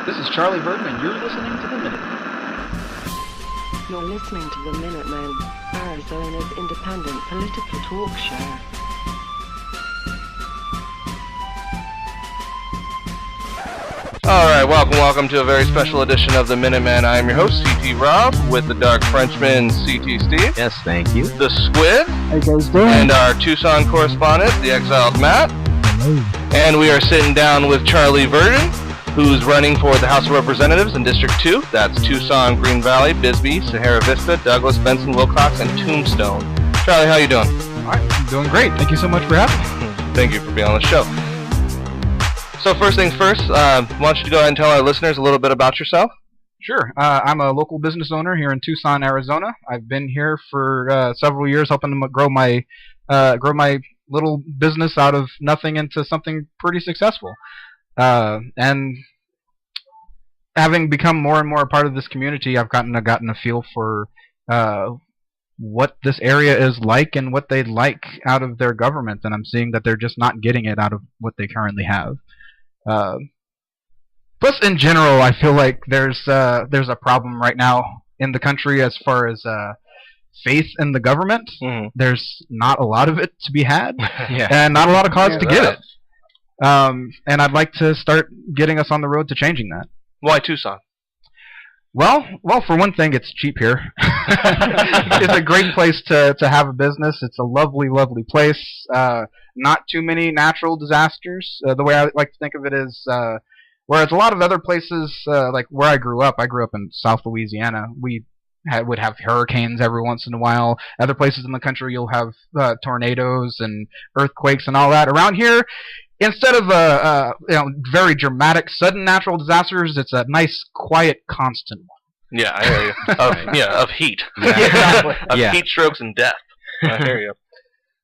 This is Charlie Verdin, and you're listening to the Minutemen. You're listening to the Minutemen, Arizona's independent political talk show. Alright, welcome to a very special edition of the Minutemen. I am your host, CT Rob, with the Dark Frenchman, CT Steve. Yes, thank you. The Squid. How you guys doing? And our Tucson correspondent, the Exiled Matt. Hello. And we are sitting down with Charlie Verdin, who's running for the House of Representatives in District 2. That's Tucson, Green Valley, Bisbee, Sahara Vista, Douglas, Benson, Wilcox, and Tombstone. Charlie, how you doing? I'm doing great. Thank you so much for having me. Thank you for being on the show. So first things first, why don't you go ahead and tell our listeners a little bit about yourself? Sure. I'm a local business owner here in Tucson, Arizona. I've been here for several years, helping to grow my little business out of nothing into something pretty successful. And having become more and more a part of this community, I've gotten a feel for what this area is like and what they'd like out of their government, and I'm seeing that they're just not getting it out of what they currently have. Plus, in general, I feel like there's a problem right now in the country as far as faith in the government. Mm-hmm. There's not a lot of it to be had, Yeah. and not a lot of cause to get it. And I'd like to start getting us on the road to changing that. Why Tucson? Well, for one thing, it's cheap here. It's a great place to have a business. It's a lovely, lovely place. Not too many natural disasters. The way I like to think of it is, whereas a lot of other places, like where I grew up in South Louisiana, we would have hurricanes every once in a while. Other places in the country, you'll have tornadoes and earthquakes and all that. Around here, instead of very dramatic, sudden natural disasters, it's a nice, quiet, constant one. Yeah, I hear you. Of heat. Yeah, exactly. Of heat strokes and death. I hear you.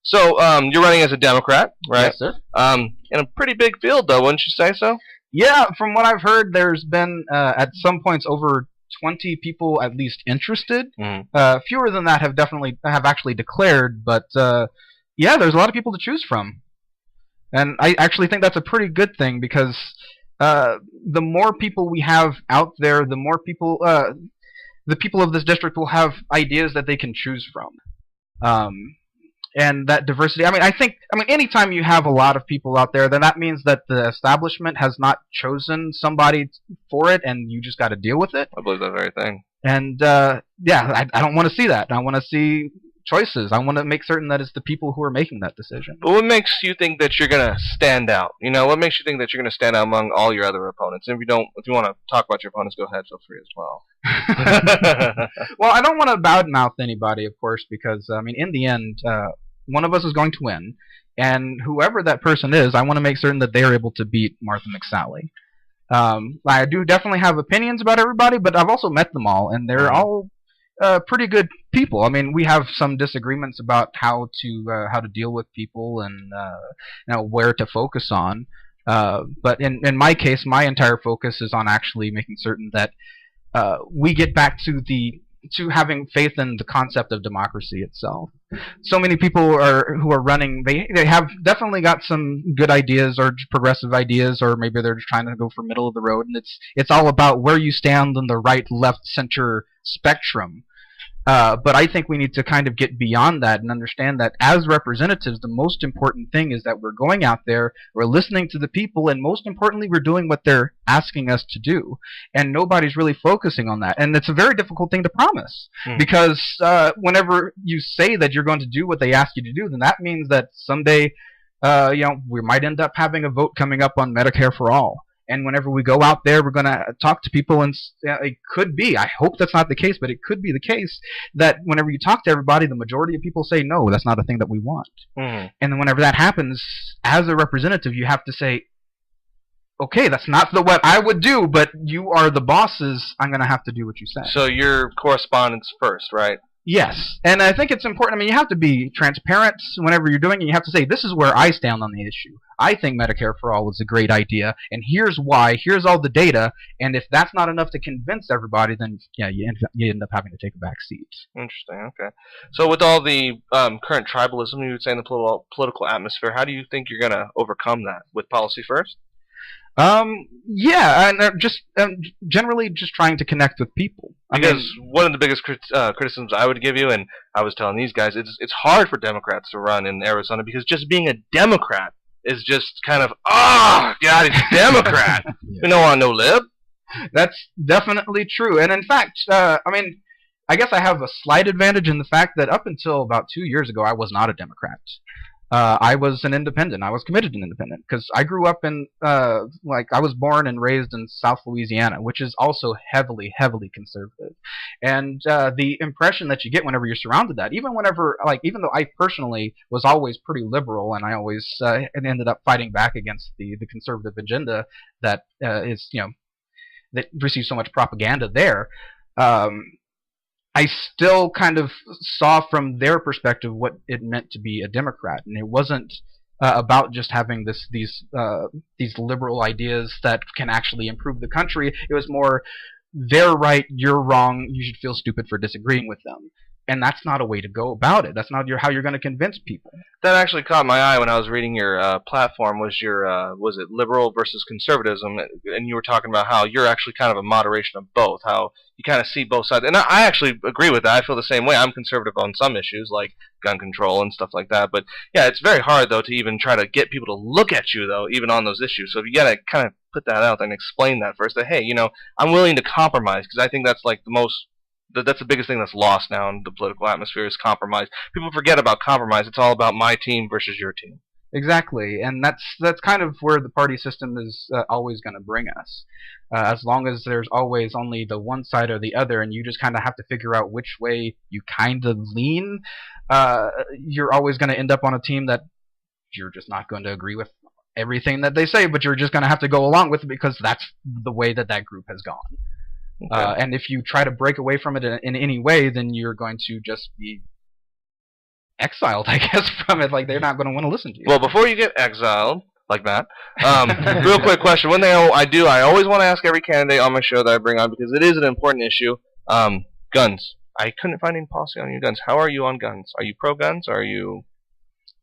So, you're running as a Democrat, right? Yes, sir. In a pretty big field, though, wouldn't you say so? Yeah, from what I've heard, there's been, at some points, over 20 people at least interested. Mm-hmm. Fewer than that have actually declared, but yeah, there's a lot of people to choose from. And I actually think that's a pretty good thing, because the more people we have out there, the more people, the people of this district will have ideas that they can choose from. And that diversity, I think anytime you have a lot of people out there, then that means that the establishment has not chosen somebody for it, and you just got to deal with it. I believe that very thing. And yeah, I don't want to see that. I want to see choices. I want to make certain that it's the people who are making that decision. But what makes you think that you're going to stand out? You know, what makes you think that you're going to stand out among all your other opponents? And if you want to talk about your opponents, go ahead, feel free as well. Well, I don't want to badmouth anybody, of course, because in the end, one of us is going to win, and whoever that person is, I want to make certain that they are able to beat Martha McSally. I do definitely have opinions about everybody, but I've also met them all, and they're all pretty good people. We have some disagreements about how to deal with people and where to focus on. But in my case, my entire focus is on actually making certain that we get back to having faith in the concept of democracy itself. So many people who are running, they have definitely got some good ideas or progressive ideas, or maybe they're just trying to go for middle of the road, and it's all about where you stand on the right, left, center spectrum. But I think we need to kind of get beyond that and understand that as representatives, the most important thing is that we're going out there, we're listening to the people, and most importantly, we're doing what they're asking us to do. And nobody's really focusing on that. And it's a very difficult thing to promise, because whenever you say that you're going to do what they ask you to do, then that means that someday, we might end up having a vote coming up on Medicare for all. And whenever we go out there, we're going to talk to people, and it could be, I hope that's not the case, but it could be the case that whenever you talk to everybody, the majority of people say, no, that's not a thing that we want. Mm-hmm. And then whenever that happens, as a representative, you have to say, okay, that's not what I would do, but you are the bosses, I'm going to have to do what you say. So your correspondence first, right? Yes, and I think it's important. You have to be transparent whenever you're doing it. You have to say, this is where I stand on the issue. I think Medicare for All is a great idea, and here's why, here's all the data, and if that's not enough to convince everybody, then yeah, you end up having to take a back seat. Interesting, okay. So with all the current tribalism, you would say, in the political atmosphere, how do you think you're going to overcome that? With policy first? Yeah, and just generally just trying to connect with people. Because one of the biggest criticisms I would give you, and I was telling these guys, it's hard for Democrats to run in Arizona because just being a Democrat is just kind of, oh, God, he's a Democrat. We don't want no lib. That's definitely true. And in fact, I guess I have a slight advantage in the fact that up until about 2 years ago, I was not a Democrat. I was an independent. I was committed to an independent because I grew up in, I was born and raised in South Louisiana, which is also heavily, heavily conservative. And the impression that you get whenever you're surrounded that, even though I personally was always pretty liberal and I always ended up fighting back against the conservative agenda that that receives so much propaganda there, I still kind of saw from their perspective what it meant to be a Democrat, and it wasn't about just having these liberal ideas that can actually improve the country. It was more, they're right, you're wrong, you should feel stupid for disagreeing with them. And that's not a way to go about it. That's not how you're going to convince people. That actually caught my eye when I was reading your platform. Was it liberal versus conservatism? And you were talking about how you're actually kind of a moderation of both. How you kind of see both sides. And I actually agree with that. I feel the same way. I'm conservative on some issues like gun control and stuff like that. But yeah, it's very hard though to even try to get people to look at you though, even on those issues. So you got to kind of put that out and explain that first. That hey, I'm willing to compromise because I think that's like that's the biggest thing that's lost now in the political atmosphere is compromise. People forget about compromise. It's all about my team versus your team. Exactly, and that's kind of where the party system is always going to bring us. As long as there's always only the one side or the other, and you just kind of have to figure out which way you kind of lean, you're always going to end up on a team that you're just not going to agree with everything that they say, but you're just going to have to go along with it because that's the way that group has gone. Okay. And if you try to break away from it in any way, then you're going to just be exiled, I guess, from it. Like, they're not going to want to listen to you. Well, before you get exiled, like that, real quick question. One thing I always want to ask every candidate on my show that I bring on, because it is an important issue, guns. I couldn't find any policy on your guns. How are you on guns? Are you pro-guns? Are you...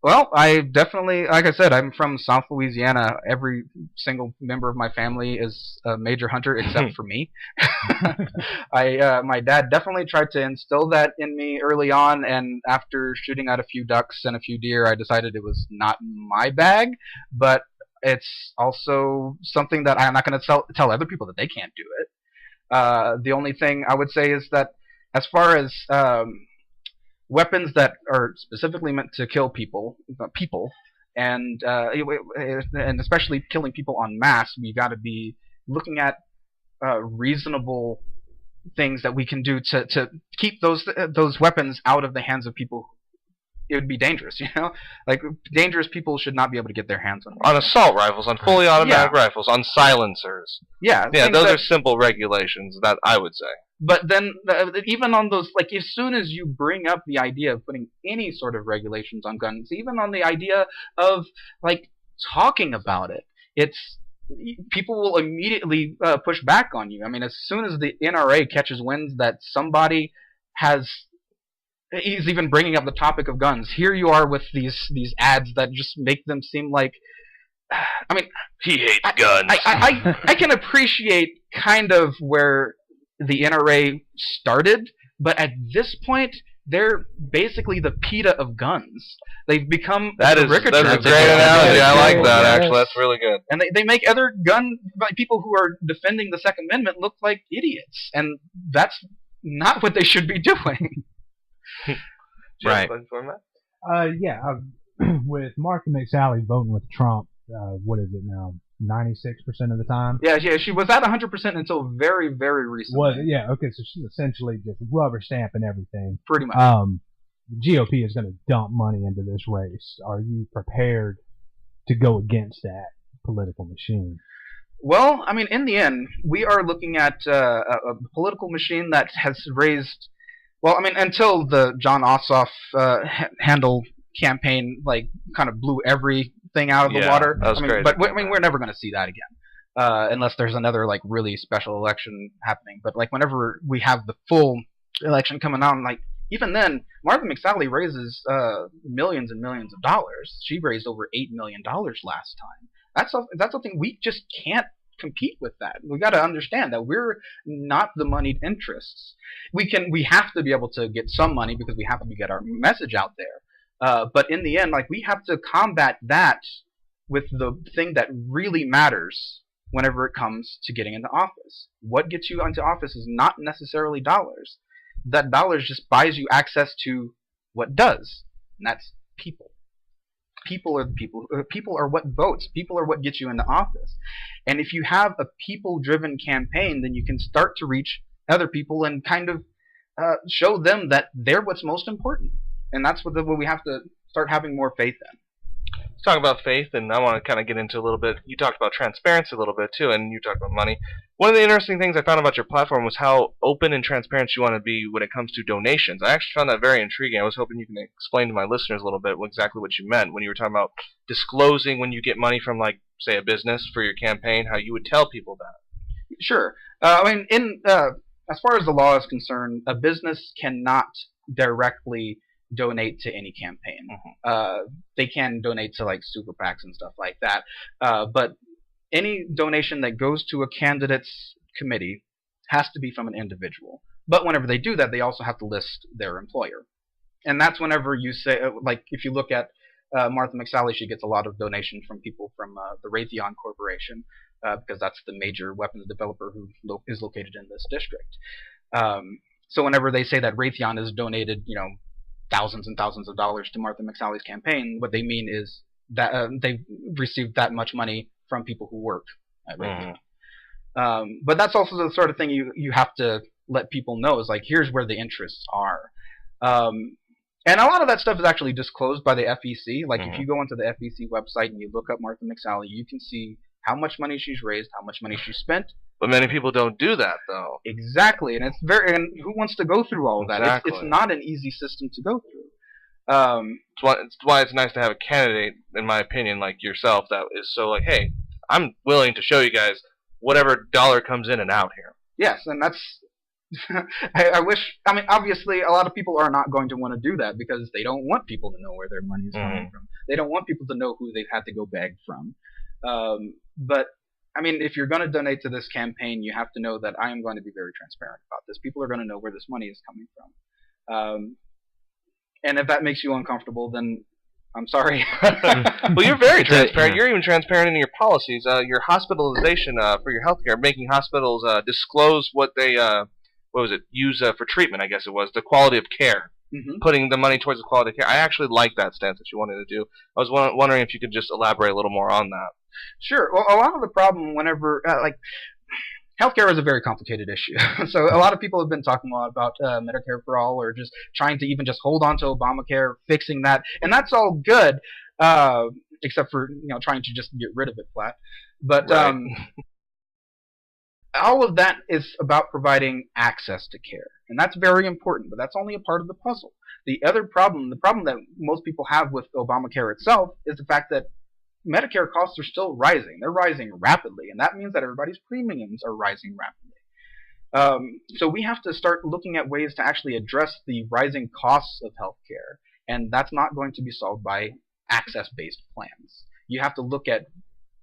Well, I definitely, like I said, I'm from South Louisiana. Every single member of my family is a major hunter except for me. My dad definitely tried to instill that in me early on, and after shooting at a few ducks and a few deer, I decided it was not my bag, but it's also something that I'm not going to tell other people that they can't do it. The only thing I would say is that as far as... weapons that are specifically meant to kill people, and especially killing people en masse, we got to be looking at reasonable things that we can do to keep those weapons out of the hands of people. It would be dangerous, Like, dangerous people should not be able to get their hands on them. On assault rifles, on fully automatic rifles, on silencers. Yeah, those are simple regulations, that I would say. But then, even on those, like, as soon as you bring up the idea of putting any sort of regulations on guns, even on the idea of, like, talking about it, people will immediately push back on you. I mean, as soon as the NRA catches wind that somebody he's even bringing up the topic of guns, here you are with these ads that just make them seem like, I mean... He hates guns. I can appreciate kind of where the NRA started, but at this point, they're basically the PETA of guns. They've become that's a great analogy. I like that, actually. That's really good. And they make other people who are defending the Second Amendment look like idiots, and that's not what they should be doing. Right. With Martha McSally voting with Trump, what is it now? 96% of the time. Yeah, she was at 100% until very, very recently. Okay, so she's essentially just rubber stamping everything. Pretty much. The GOP is going to dump money into this race. Are you prepared to go against that political machine? Well, I mean, in the end, we are looking at a political machine that has raised. Well, I mean, until the John Ossoff Handel campaign, like, kind of blew everything out of the water. That was great. But we're never going to see that again, unless there's another, like, really special election happening. But, like, whenever we have the full election coming on, like, even then, Martha McSally raises millions and millions of dollars. She raised over $8 million last time. That's something we just can't compete with. That we got to understand that we're not the moneyed interests. We have to be able to get some money because we have to get our message out there. But in the end, like, we have to combat that with the thing that really matters whenever it comes to getting into office. What gets you into office is not necessarily dollars. That dollars just buys you access to what does, and that's people. People are the people. People are what votes. People are what gets you into office. And if you have a people-driven campaign, then you can start to reach other people and kind of show them that they're what's most important. And that's what we have to start having more faith in. Let's talk about faith, and I want to kind of get into a little bit. You talked about transparency a little bit too, and you talked about money. One of the interesting things I found about your platform was how open and transparent you want to be when it comes to donations. I actually found that very intriguing. I was hoping you can explain to my listeners a little bit exactly what you meant when you were talking about disclosing when you get money from, like, say, a business for your campaign, how you would tell people that. Sure. As far as the law is concerned, a business cannot directly donate to any campaign. They can donate to, like, super PACs and stuff like that, but any donation that goes to a candidate's committee has to be from an individual. But whenever they do that, they also have to list their employer. And that's whenever you say, like, if you look at Martha McSally, she gets a lot of donations from people from the Raytheon Corporation, because that's the major weapons developer who is located in this district. So whenever they say that Raytheon has donated, thousands and thousands of dollars to Martha McSally's campaign, what they mean is that they've received that much money from people who work at Raytheon. But that's also the sort of thing you have to let people know, is like, here's where the interests are. And a lot of that stuff is actually disclosed by the FEC. Like, if you go onto the FEC website and you look up Martha McSally, you can see how much money she's raised, how much money she's spent. But many people don't do that, though. Exactly, and and who wants to go through all of that? Exactly. It's not an easy system to go through. It's why it's nice to have a candidate, in my opinion, like yourself, that is so like, hey, I'm willing to show you guys whatever dollar comes in and out here. Yes, and that's... I wish... I mean, obviously, a lot of people are not going to want to do that because they don't want people to know where their money is coming from. They don't want people to know who they've had to go beg from. But, I mean, if you're going to donate to this campaign, you have to know that I am going to be very transparent about this. People are going to know where this money is coming from. And if that makes you uncomfortable, then I'm sorry. Well, you're very transparent. You're even transparent in your policies. Your hospitalization for your healthcare, making hospitals disclose what they use for treatment, I guess it was, the quality of care. Putting the money towards the quality of care. I actually like that stance that you wanted to do. I was wondering if you could just elaborate a little more on that. Sure. Well, a lot of the problem whenever, healthcare is a very complicated issue. So a lot of people have been talking a lot about Medicare for all, or just trying to even just hold on to Obamacare, fixing that. And that's all good, except for, trying to just get rid of it flat. But right. All of that is about providing access to care. And that's very important, but that's only a part of the puzzle. The other problem, the problem that most people have with Obamacare itself, is the fact that Medicare costs are still rising. They're rising rapidly, and that means that everybody's premiums are rising rapidly. So we have to start looking at ways to actually address the rising costs of healthcare, and that's not going to be solved by access-based plans. You have to look at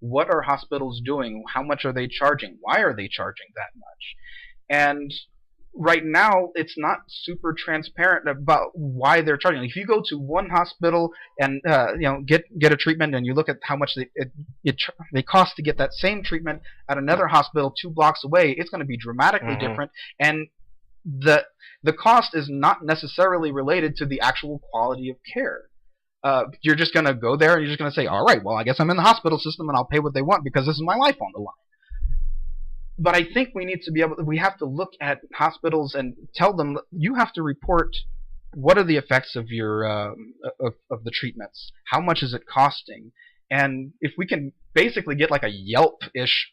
what are hospitals doing, how much are they charging, why are they charging that much, and right now, it's not super transparent about why they're charging. If you go to one hospital and get a treatment, and you look at how much they cost to get that same treatment at another hospital 2 blocks away, it's going to be dramatically different. And the cost is not necessarily related to the actual quality of care. You're just going to go there and you're just going to say, all right, well, I guess I'm in the hospital system and I'll pay what they want because this is my life on the line. But I think we have to look at hospitals and tell them, you have to report what are the effects of your of the treatments, how much is it costing, and if we can basically get like a Yelp-ish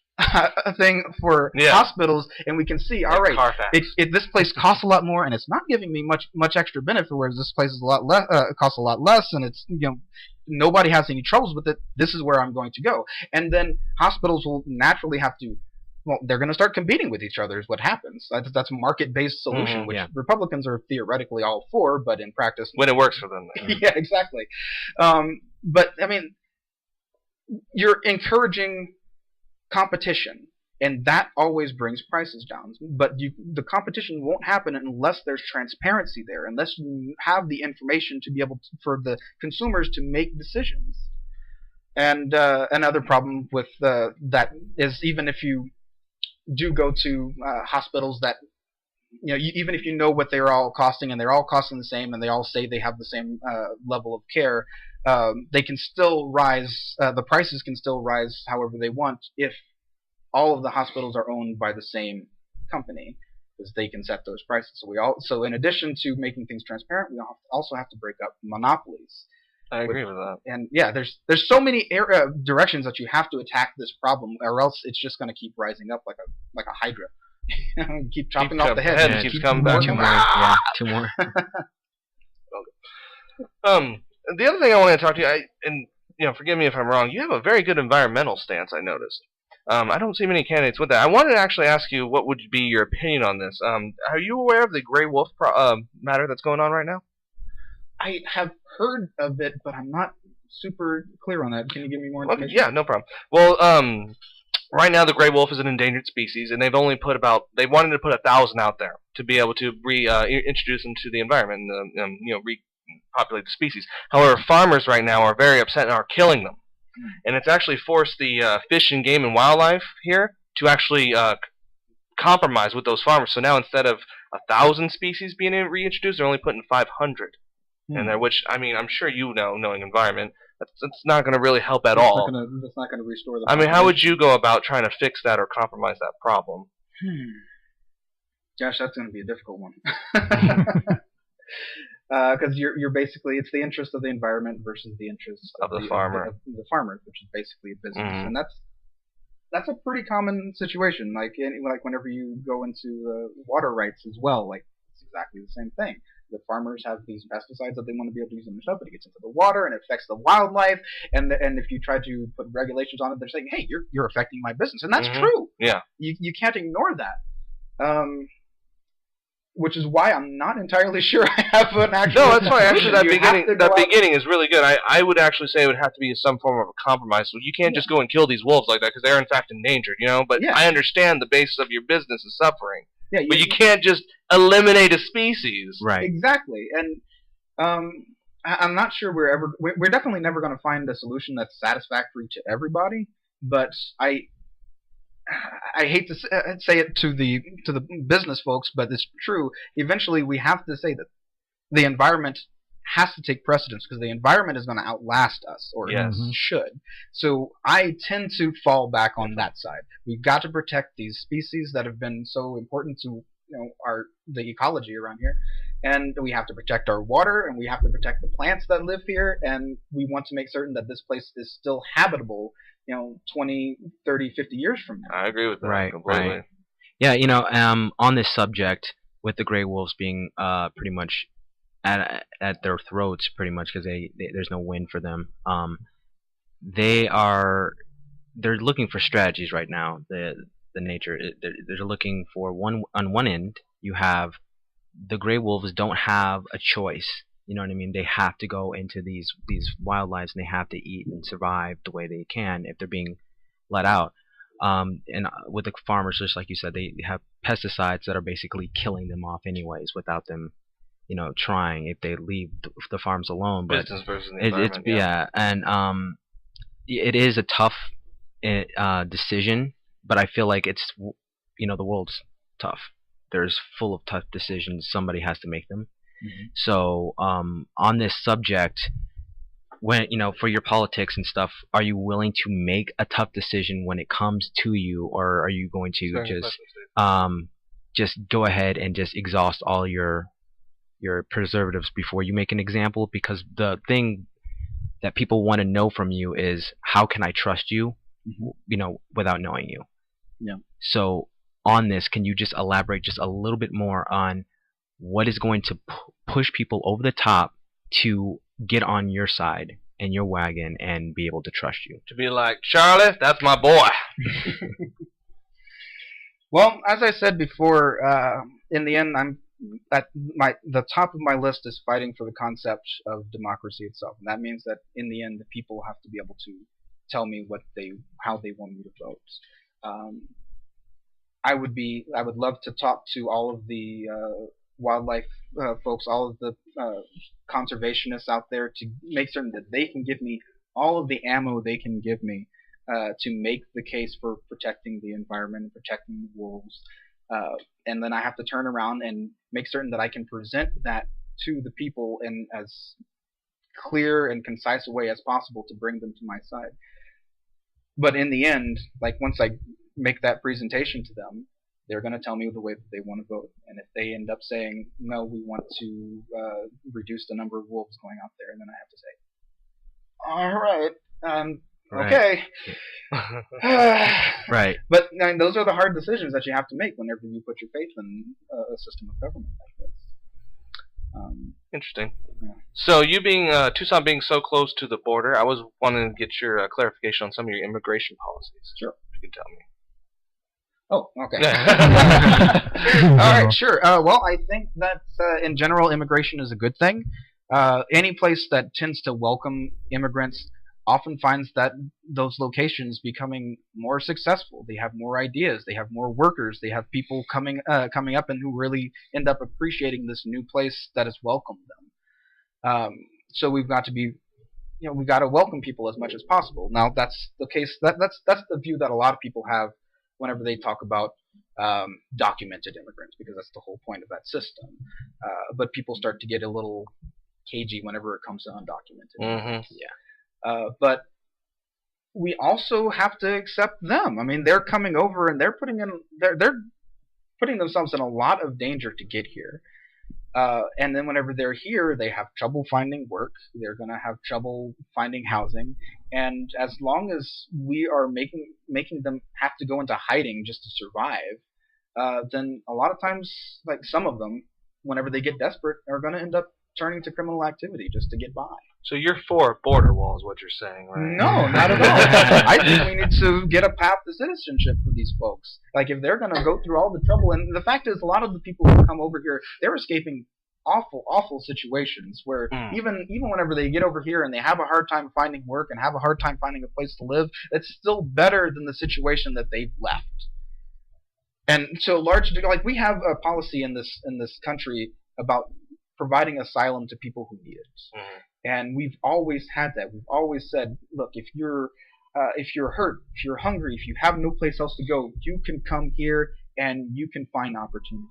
thing for hospitals, and we can see, all right, this place costs a lot more, and it's not giving me much extra benefit, whereas this place is a lot less, costs a lot less, and it's nobody has any troubles with it. This is where I'm going to go, and then hospitals will naturally have to. Well, they're going to start competing with each other is what happens. That's a market-based solution, which Republicans are theoretically all for, but in practice... When it works for them. Yeah, exactly. But, I mean, you're encouraging competition, and that always brings prices down. But the competition won't happen unless there's transparency there, unless you have the information to be able to, for the consumers to make decisions. And another problem with that is, even if you do go to hospitals that, even if you know what they're all costing and they're all costing the same and they all say they have the same level of care, they can still rise. The prices can still rise however they want if all of the hospitals are owned by the same company, because they can set those prices. So in addition to making things transparent, we also have to break up monopolies. I agree with that. And yeah, there's so many directions that you have to attack this problem, or else it's just going to keep rising up like a hydra. Keep chopping off the head. Keeps coming back. Two more. Yeah, two more. The other thing I wanted to talk to you, and forgive me if I'm wrong, you have a very good environmental stance, I noticed. I don't see many candidates with that. I wanted to actually ask you, what would be your opinion on this? Are you aware of the gray wolf matter that's going on right now? I have heard of it, but I'm not super clear on that. Can you give me more information? Okay, yeah, no problem. Well, right now the gray wolf is an endangered species, and they wanted to put 1,000 out there to be able to introduce them to the environment and repopulate the species. However, farmers right now are very upset and are killing them. And it's actually forced the Fish and Game and Wildlife here to actually compromise with those farmers. So now instead of 1,000 species being reintroduced, they're only putting 500. And which, I mean, I'm sure knowing environment, that's not going to really help at all. That's not going to restore the. I mean, how would you go about trying to fix that or compromise that problem? Gosh, that's going to be a difficult one. Because you're basically, it's the interest of the environment versus the interest of the farmer, the farmer, which is basically a business, and that's a pretty common situation. Like whenever you go into the water rights as well, like it's exactly the same thing. The farmers have these pesticides that they want to be able to use in their stuff, but it gets into the water and it affects the wildlife. And if you try to put regulations on it, they're saying, "Hey, you're affecting my business," and that's true. Yeah, you can't ignore that. Which is why I'm not entirely sure I have an actual. No, that's why. Actually, that beginning is really good. I would actually say it would have to be some form of a compromise. So you can't just go and kill these wolves like that because they're in fact endangered, But I understand the basis of your business is suffering. Yeah, but you can't just eliminate a species. Right. Exactly, and I'm not sure we're definitely never going to find a solution that's satisfactory to everybody. But I hate to say it to the business folks, but it's true. Eventually, we have to say that the environment has to take precedence because the environment is going to outlast us, or should. So I tend to fall back on that side. We've got to protect these species that have been so important to the ecology around here, and we have to protect our water, and we have to protect the plants that live here, and we want to make certain that this place is still habitable 20, 30, 50 years from now. I agree with that completely. Right. Yeah, on this subject, with the gray wolves being pretty much at their throats, pretty much, because there's no win for them. They're looking for strategies right now. The nature, they're looking for on one end, you have the gray wolves don't have a choice. You know what I mean? They have to go into these wildlives, and they have to eat and survive the way they can if they're being let out. And with the farmers, just like you said, they have pesticides that are basically killing them off anyways without them, trying, if they leave the farms alone. But business versus the environment. And it is a tough decision, but I feel like it's, the world's tough. There's full of tough decisions. Somebody has to make them. So on this subject, when for your politics and stuff, are you willing to make a tough decision when it comes to you, or are you going to just go ahead and just exhaust all your preservatives before you make an example? Because the thing that people want to know from you is, how can I trust you, without knowing you? Yeah. So on this, can you just elaborate just a little bit more on what is going to push people over the top to get on your side and your wagon and be able to trust you? To be like, Charlie, that's my boy. Well, as I said before, in the end, the top of my list is fighting for the concept of democracy itself, and that means that in the end, the people have to be able to tell me how they want me to vote. I would love to talk to all of the wildlife folks, all of the conservationists out there, to make certain that they can give me all of the ammo they can give me to make the case for protecting the environment and protecting the wolves. And then I have to turn around and make certain that I can present that to the people in as clear and concise a way as possible to bring them to my side. But in the end, like, once I make that presentation to them, they're going to tell me the way that they want to vote. And if they end up saying, no, we want to reduce the number of wolves going out there, and then I have to say, all right, okay. Right. But I mean, those are the hard decisions that you have to make whenever you put your faith in a system of government like this. Interesting. Yeah. So you being Tucson being so close to the border, I was wanting to get your clarification on some of your immigration policies. Sure. If you could tell me. Oh, okay. All right, sure. Well, I think that in general, immigration is a good thing. Any place that tends to welcome immigrants often finds that those locations becoming more successful. They have more ideas. They have more workers. They have people coming up and who really end up appreciating this new place that has welcomed them. So we've got to be, we've got to welcome people as much as possible. Now that's the case. That's the view that a lot of people have whenever they talk about documented immigrants, because that's the whole point of that system. But people start to get a little cagey whenever it comes to undocumented immigrants. Yeah. But we also have to accept them. I mean, they're coming over and they're putting themselves in a lot of danger to get here. And then whenever they're here, they have trouble finding work. They're going to have trouble finding housing. And as long as we are making them have to go into hiding just to survive, then a lot of times, like some of them, whenever they get desperate, are going to end up turning to criminal activity just to get by. So you're for a border wall, is what you're saying, right? No, not at all. I think we need to get a path to citizenship for these folks. Like, if they're going to go through all the trouble, and the fact is, a lot of the people who come over here, they're escaping awful, awful situations where even whenever they get over here and they have a hard time finding work and have a hard time finding a place to live, it's still better than the situation that they've left. And so like, we have a policy in this country about providing asylum to people who need it. And we've always had that. We've always said, look, if you're hurt, if you're hungry, if you have no place else to go, you can come here and you can find opportunity.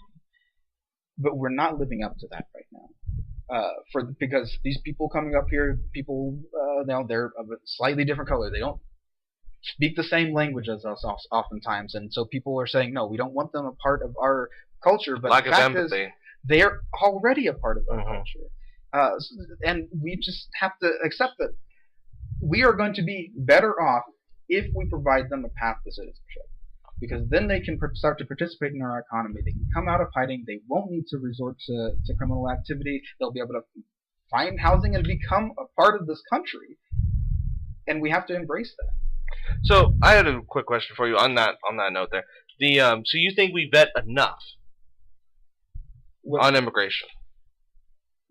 But we're not living up to that right now. Because these people coming up here, they're of a slightly different color. They don't speak the same language as us oftentimes, and so people are saying, no, we don't want them a part of our culture. But lack the of fact empathy. is, they're already a part of our culture. And we just have to accept that we are going to be better off if we provide them a path to citizenship. Because then they can start to participate in our economy. They can come out of hiding. They won't need to resort to criminal activity. They'll be able to find housing and become a part of this country. And we have to embrace that. So I had a quick question for you on that note there. So you think we vet enough on immigration?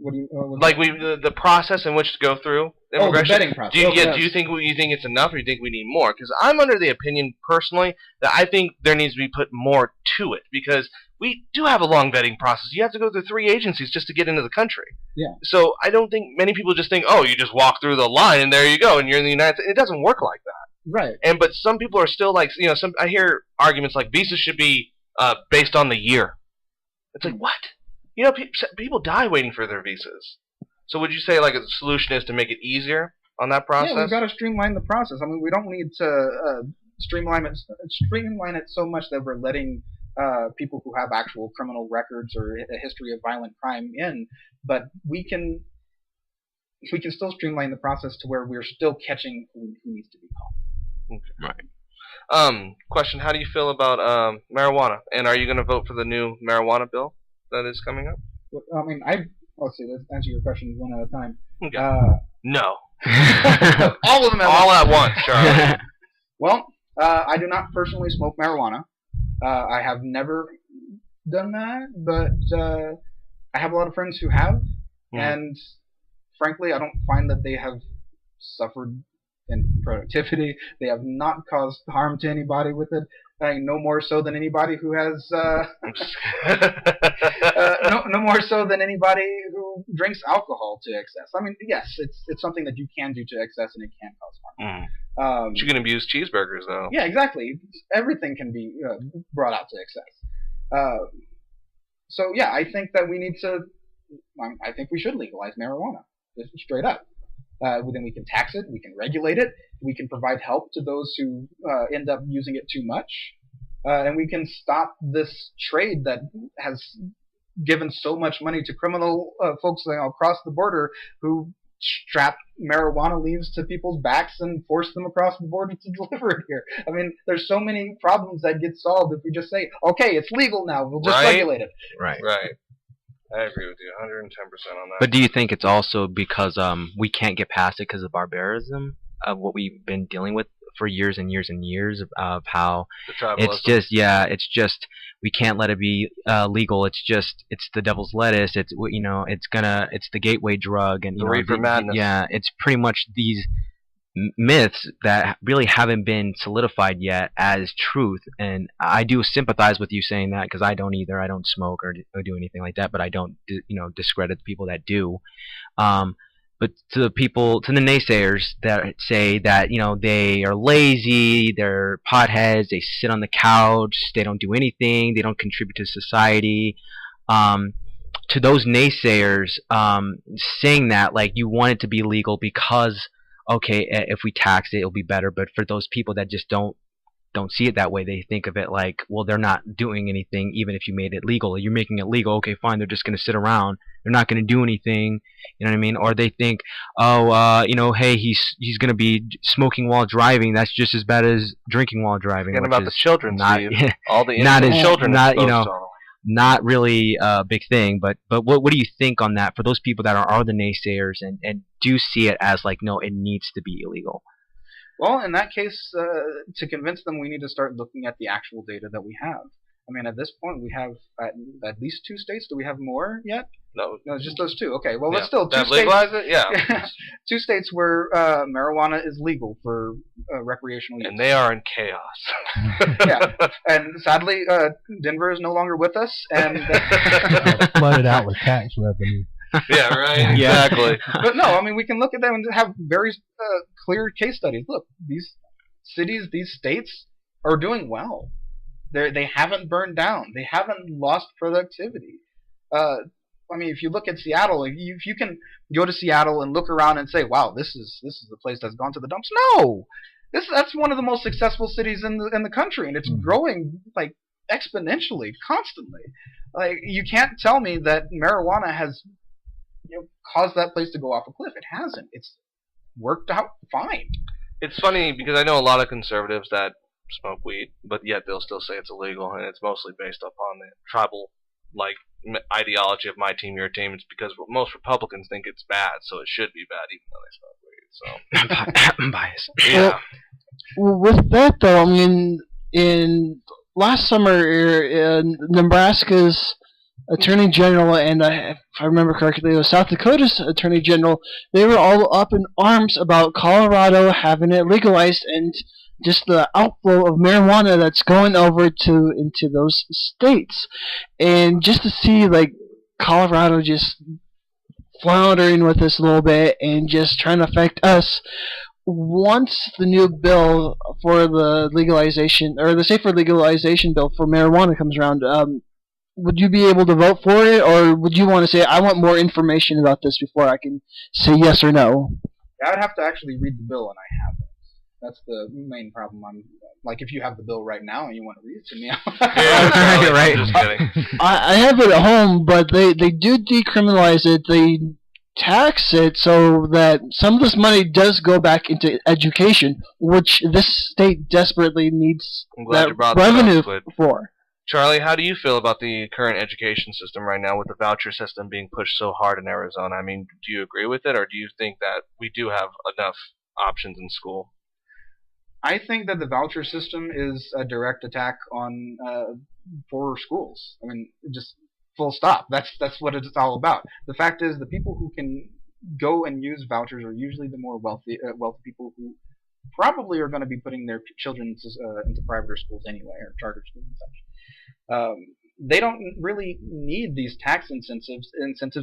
What do you like the process in which to go through immigration? Oh, the vetting process. Do you think it's enough, or do you think we need more? Because I'm under the opinion personally that I think there needs to be put more to it, because we do have a long vetting process. You have to go through 3 agencies just to get into the country. Yeah. So I don't think many people just think, oh, you just walk through the line and there you go, and you're in the United States. It doesn't work like that. Right. But some people are still like, I hear arguments like visas should be based on the year. It's like, what? People die waiting for their visas. So would you say like a solution is to make it easier on that process? Yeah, we've got to streamline the process. I mean, we don't need to streamline it so much that we're letting people who have actual criminal records or a history of violent crime in, but we can still streamline the process to where we're still catching who needs to be caught. Okay. Right. Question: how do you feel about marijuana? And are you going to vote for the new marijuana bill that is coming up? I mean, let's see. Let's answer your question one at a time. Okay. No. All of them. All at once, Charlie. Well, I do not personally smoke marijuana. I have never done that, but I have a lot of friends who have, and frankly, I don't find that they have suffered in productivity. They have not caused harm to anybody with it. No more so than anybody who has no more so than anybody who drinks alcohol to excess. I mean, yes, it's something that you can do to excess and it can cause harm. But you can abuse cheeseburgers though. Yeah, exactly. Everything can be brought out to excess. So yeah, I think that we need to. I think we should legalize marijuana, just straight up. Then we can tax it, we can regulate it, we can provide help to those who end up using it too much, and we can stop this trade that has given so much money to criminal folks across the border who strap marijuana leaves to people's backs and force them across the border to deliver it here. I mean, there's so many problems that get solved if we just say, okay, it's legal now, we'll just regulate it. Right. I agree with you 110% on that. But do you think it's also because we can't get past it because of barbarism of what we've been dealing with for years and years and years of how it's just we can't let it be legal. It's the devil's lettuce. It's it's the gateway drug and the reefer madness. Yeah, it's pretty much these myths that really haven't been solidified yet as truth. And I do sympathize with you saying that because I don't either. I don't smoke or do anything like that, but I don't discredit the people that do. But to the naysayers that say that they are lazy, they're potheads, they sit on the couch, they don't do anything, they don't contribute to society. To those naysayers, saying that like you want it to be legal because okay, if we tax it, it'll be better. But for those people that just don't see it that way, they think of it like, well, they're not doing anything even if you made it legal. You're making it legal, okay, fine, they're just going to sit around. They're not going to do anything, you know what I mean? Or they think, hey, he's going to be smoking while driving. That's just as bad as drinking while driving. Forget about the children, Steve. All the children not really a big thing, but what do you think on that for those people that are the naysayers and do see it as like, no, it needs to be illegal? Well, in that case, to convince them, we need to start looking at the actual data that we have. I mean, at this point, we have at least 2 states. Do we have more yet? No, it's just those 2. Okay, well, let's still 2 states. Legalize it? Yeah. 2 states where marijuana is legal for recreational use. And they are in chaos. Yeah, and sadly, Denver is no longer with us, and flooded out with tax revenue. Yeah, right. Exactly. But no, I mean, we can look at them and have very clear case studies. Look, these cities, these states are doing well. They haven't burned down. They haven't lost productivity. I mean, if you look at Seattle, if you can go to Seattle and look around and say, "Wow, this is the place that's gone to the dumps." No, that's one of the most successful cities in the country, and it's growing like exponentially, constantly. Like, you can't tell me that marijuana has caused that place to go off a cliff. It hasn't. It's worked out fine. It's funny because I know a lot of conservatives that smoke weed, but yet they'll still say it's illegal, and it's mostly based upon the tribal ideology of my team, your team. It's because most Republicans think it's bad, so it should be bad even though they smoke weed. So I'm biased. Yeah. Well, with that though, I mean, in last summer, Nebraska's Attorney General and if I remember correctly, it was South Dakota's Attorney General. They were all up in arms about Colorado having it legalized and just the outflow of marijuana that's going over into those states, and just to see like Colorado just floundering with this a little bit and just trying to affect us. Once the new bill for the legalization or the safer legalization bill for marijuana comes around, would you be able to vote for it, or would you want to say, I want more information about this before I can say yes or no? I would have to actually read the bill, and I haven't. That's the main problem. I'm like, if you have the bill right now and you want to read it to me, yeah, right. Just kidding. I have it at home, but they do decriminalize it. They tax it so that some of this money does go back into education, which this state desperately needs that revenue for. Charlie, how do you feel about the current education system right now with the voucher system being pushed so hard in Arizona? I mean, do you agree with it, or do you think that we do have enough options in school? I think that the voucher system is a direct attack on poorer schools. I mean, just full stop. That's what it's all about. The fact is, the people who can go and use vouchers are usually the more wealthy people who probably are going to be putting their children into private schools anyway, or charter schools and such. They don't really need these tax incentives.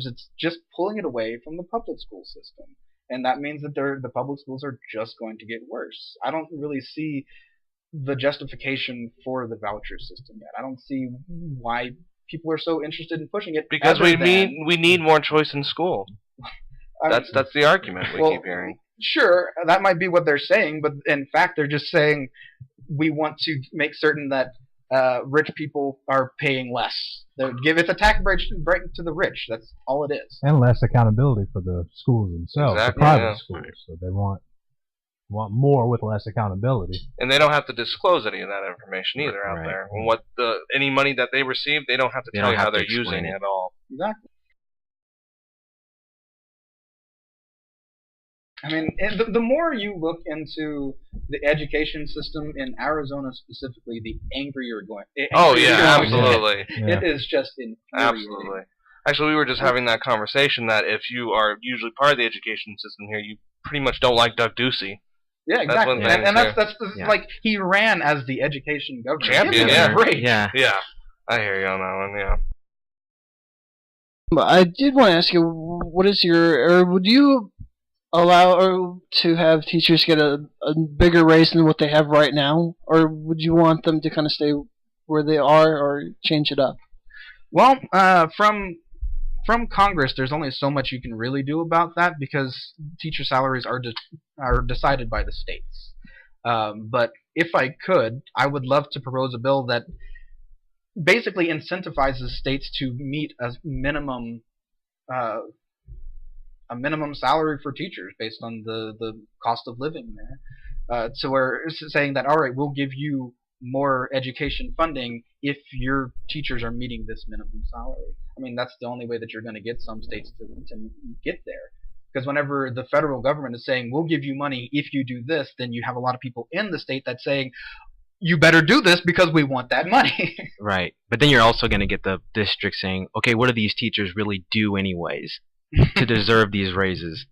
It's just pulling it away from the public school system, and that means that the public schools are just going to get worse. I don't really see the justification for the voucher system yet. I don't see why people are so interested in pushing it. Because we need more choice in school. That's the argument we keep hearing. Sure, that might be what they're saying, but in fact, they're just saying we want to make certain that rich people are paying less. It's a tax break to the rich. That's all it is. And less accountability for the schools themselves, exactly, the private schools. So they want more with less accountability. And they don't have to disclose any of that information either out there. And any money that they receive, they don't have to tell you how they're using it at all. Exactly. I mean, the more you look into the education system in Arizona specifically, the angrier you're going. Absolutely. It is just infuriating. Absolutely. Actually, we were just having that conversation that if you are usually part of the education system here, you pretty much don't like Doug Ducey. Yeah, exactly. That's like he ran as the education governor. Champion, Yeah. Yeah. I hear you on that one, yeah. But I did want to ask you, would you allow to have teachers get a bigger raise than what they have right now, or would you want them to kind of stay where they are, or change it up? Well, from Congress, there's only so much you can really do about that because teacher salaries are decided by the states. But if I could, I would love to propose a bill that basically incentivizes states to meet a minimum salary for teachers based on the cost of living there. So we're saying that, all right, we'll give you more education funding if your teachers are meeting this minimum salary. I mean, that's the only way that you're going to get some states to get there. Because whenever the federal government is saying, we'll give you money if you do this, then you have a lot of people in the state that's saying, you better do this because we want that money. Right. But then you're also going to get the district saying, okay, what do these teachers really do anyways to deserve these raises?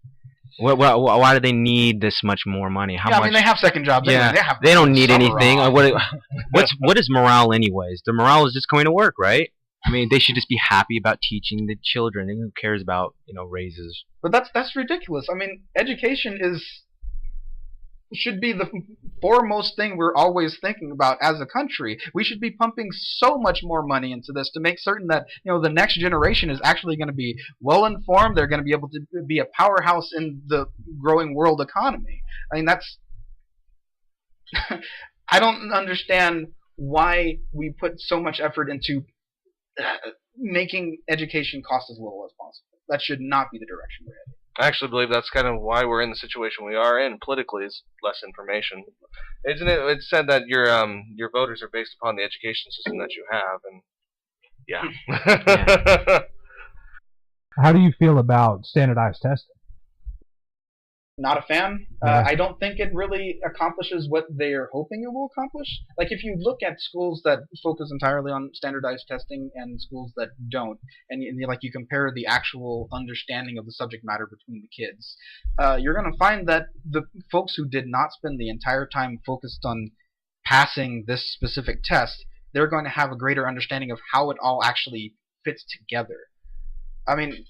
Why do they need this much more money? I mean, they have second jobs. Yeah, they don't need anything. What is morale anyways? The morale is just going to work, right? I mean, they should just be happy about teaching the children. And who cares about raises? But that's ridiculous. I mean, education should be the foremost thing we're always thinking about as a country. We should be pumping so much more money into this to make certain that the next generation is actually going to be well informed. They're going to be able to be a powerhouse in the growing world economy. I mean, that's I don't understand why we put so much effort into making education cost as little as possible. That should not be the direction we're heading. I actually believe that's kind of why we're in the situation we are in politically, is less information. Isn't it? It's said that your voters are based upon the education system that you have, and yeah. How do you feel about standardized testing? Not a fan. Yeah. I don't think it really accomplishes what they're hoping it will accomplish. Like, if you look at schools that focus entirely on standardized testing and schools that don't, and you compare the actual understanding of the subject matter between the kids, you're going to find that the folks who did not spend the entire time focused on passing this specific test, they're going to have a greater understanding of how it all actually fits together. I mean,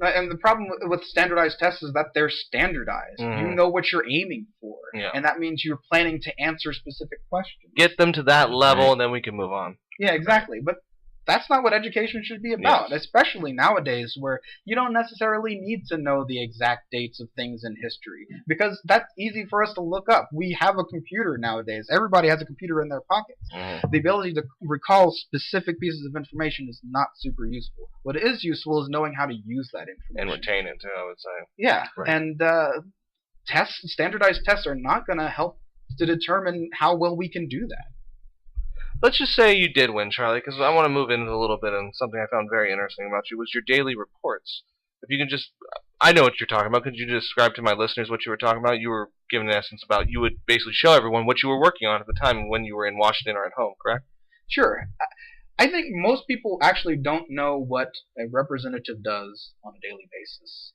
and the problem with standardized tests is that they're standardized. Mm-hmm. You know what you're aiming for, yeah. And that means you're planning to answer specific questions. Get them to that level, and then we can move on. Yeah, exactly. But that's not what education should be about, yes. Especially nowadays where you don't necessarily need to know the exact dates of things in history, because that's easy for us to look up. We have a computer nowadays. Everybody has a computer in their pockets. Mm-hmm. The ability to recall specific pieces of information is not super useful. What is useful is knowing how to use that information. And retain it, too, I would say. Yeah, right. And standardized tests are not going to help to determine how well we can do that. Let's just say you did win, Charlie, because I want to move into a little bit on something I found very interesting about you, was your daily reports. If you can just, I know what you're talking about. Could you describe to my listeners what you were talking about? You were giving an essence about, you would basically show everyone what you were working on at the time when you were in Washington or at home, correct? Sure. I think most people actually don't know what a representative does on a daily basis.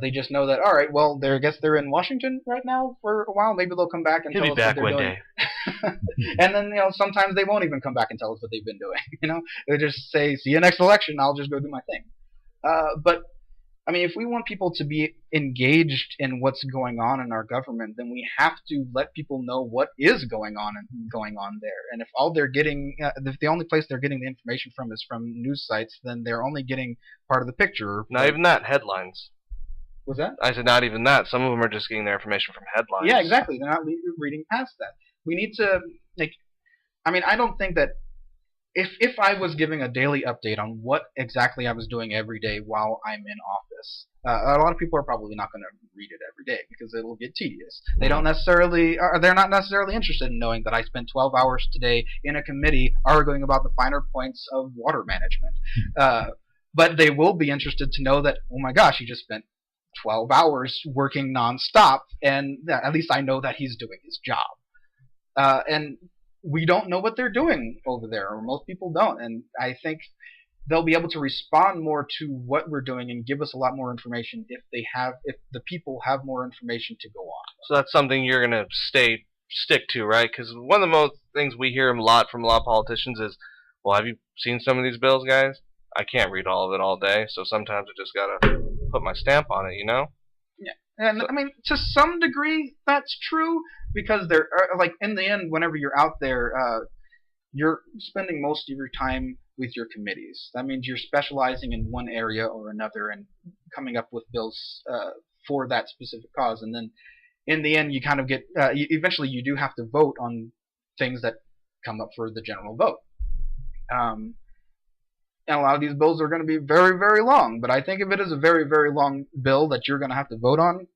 They just know that, all right, well, I guess they're in Washington right now for a while. Maybe they'll come back and He'll tell be us back what they're one doing. day. And then, sometimes they won't even come back and tell us what they've been doing. They just say, see you next election. I'll just go do my thing. But I mean, if we want people to be engaged in what's going on in our government, then we have to let people know what is going on there. And if all they're getting, if the only place they're getting the information from is from news sites, then they're only getting part of the picture. Not even that, headlines. Was that? I said not even that. Some of them are just getting their information from headlines. Yeah, exactly. They're not reading past that. We need to, I don't think that if I was giving a daily update on what exactly I was doing every day while I'm in office, a lot of people are probably not going to read it every day because it'll get tedious. They're not necessarily interested in knowing that I spent 12 hours today in a committee arguing about the finer points of water management. But they will be interested to know that, oh my gosh, he just spent 12 hours working nonstop, and at least I know that he's doing his job. And we don't know what they're doing over there, or most people don't. And I think they'll be able to respond more to what we're doing and give us a lot more information if the people have more information to go on. So that's something you're going to stick to, right? Because one of the most things we hear a lot from a lot of politicians is, well, have you seen some of these bills, guys? I can't read all of it all day, so sometimes I just got to put my stamp on it, Yeah. And to some degree, that's true, because there are, in the end, whenever you're out there, you're spending most of your time with your committees. That means you're specializing in one area or another and coming up with bills for that specific cause. And then, in the end, you kind of get eventually you do have to vote on things that come up for the general vote. And a lot of these bills are going to be very, very long. But I think if it is a very, very long bill that you're going to have to vote on,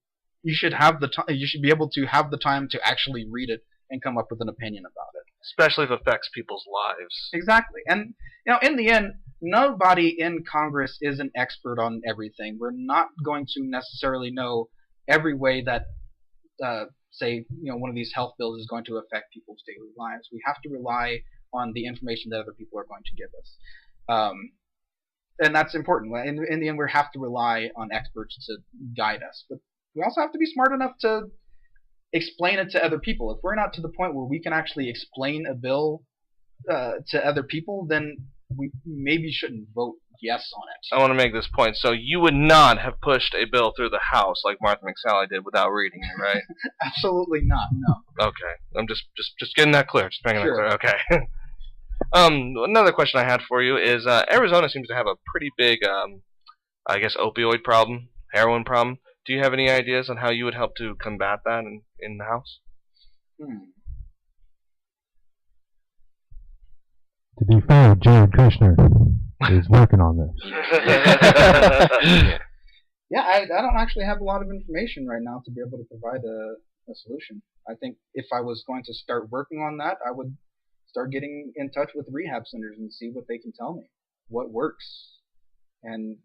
you should have you should be able to have the time to actually read it and come up with an opinion about it. Especially if it affects people's lives. Exactly. And in the end, nobody in Congress is an expert on everything. We're not going to necessarily know every way that, say, one of these health bills is going to affect people's daily lives. We have to rely on the information that other people are going to give us. And that's important. In the end, we have to rely on experts to guide us. But we also have to be smart enough to explain it to other people. If we're not to the point where we can actually explain a bill to other people, then we maybe shouldn't vote yes on it. I want to make this point. So you would not have pushed a bill through the House like Martha McSally did without reading it, right? Absolutely not, no. Okay. I'm just getting that clear. Just making Sure. that clear. Okay. Another question I had for you is Arizona seems to have a pretty big, opioid problem, heroin problem. Do you have any ideas on how you would help to combat that in the House? To be fair, Jared Kushner is working on this. Yeah, I don't actually have a lot of information right now to be able to provide a solution. I think if I was going to start working on that, I would start getting in touch with rehab centers and see what they can tell me, what works, and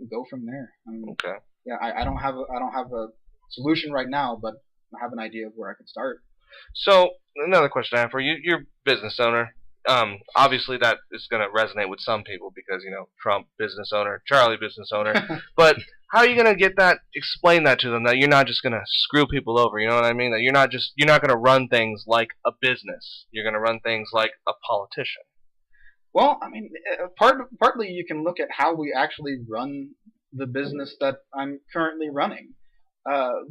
go from there. Okay. Yeah, I don't have a solution right now, but I have an idea of where I could start. So another question I have for you: you're a business owner. Obviously that is going to resonate with some people because Trump business owner, Charlie business owner. But how are you going to explain that to them, that you're not just going to screw people over? You know what I mean? That you're not going to run things like a business. You're going to run things like a politician. Well, partly you can look at how we actually run the business that I'm currently running.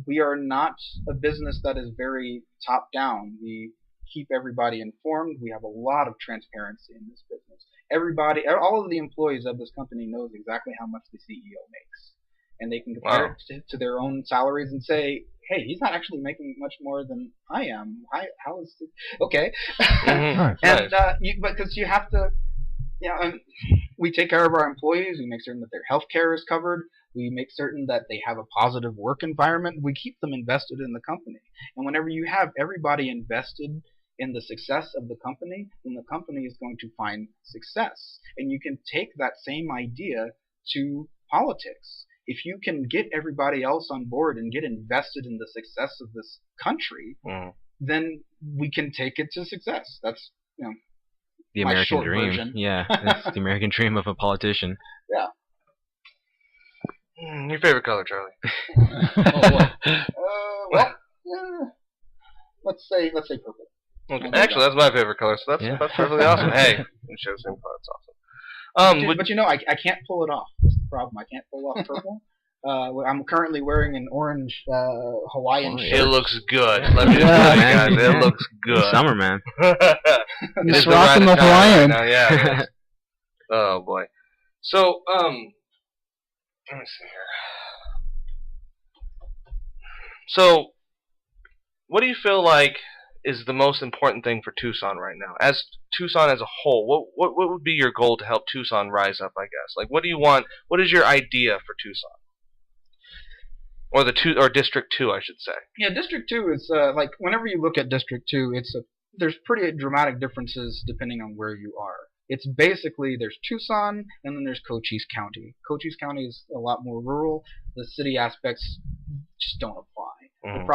We are not a business that is very top down. We keep everybody informed. We have a lot of transparency in this business. All of the employees of this company knows exactly how much the CEO makes, and they can compare it to their own salaries and say, "Hey, he's not actually making much more than I am. How is it?" Okay, Mm-hmm. and because you have to, we take care of our employees. We make certain that their health care is covered. We make certain that they have a positive work environment. We keep them invested in the company. And whenever you have everybody invested in the success of the company, then the company is going to find success. And you can take that same idea to politics. If you can get everybody else on board and get invested in the success of this country, then we can take it to success. That's, the my American short dream. version. Yeah, it's the American dream of a politician. Yeah. Your favorite color, Charlie? Oh boy. Well, let's say purple. Okay. Actually, that's my favorite color, so that's perfectly awesome. Hey, we share the same color. That's awesome. But you know, I can't pull it off. That's the problem. I can't pull off purple. I'm currently wearing an orange Hawaiian shirt. It looks good. Let me just tell you guys, it looks good. Summer, man. Just rocking the Hawaiian. Right now. Yeah. It is. Oh boy. So let me see here. So, what do you feel like is the most important thing for Tucson right now? As Tucson as a whole, what would be your goal to help Tucson rise up, I guess? Like, what do you want? What is your idea for Tucson? Or District 2, I should say. Yeah, District 2 is like whenever you look at District 2, there's pretty dramatic differences depending on where you are. It's basically there's Tucson and then there's Cochise County. Cochise County is a lot more rural. The city aspects just don't apply. Mm.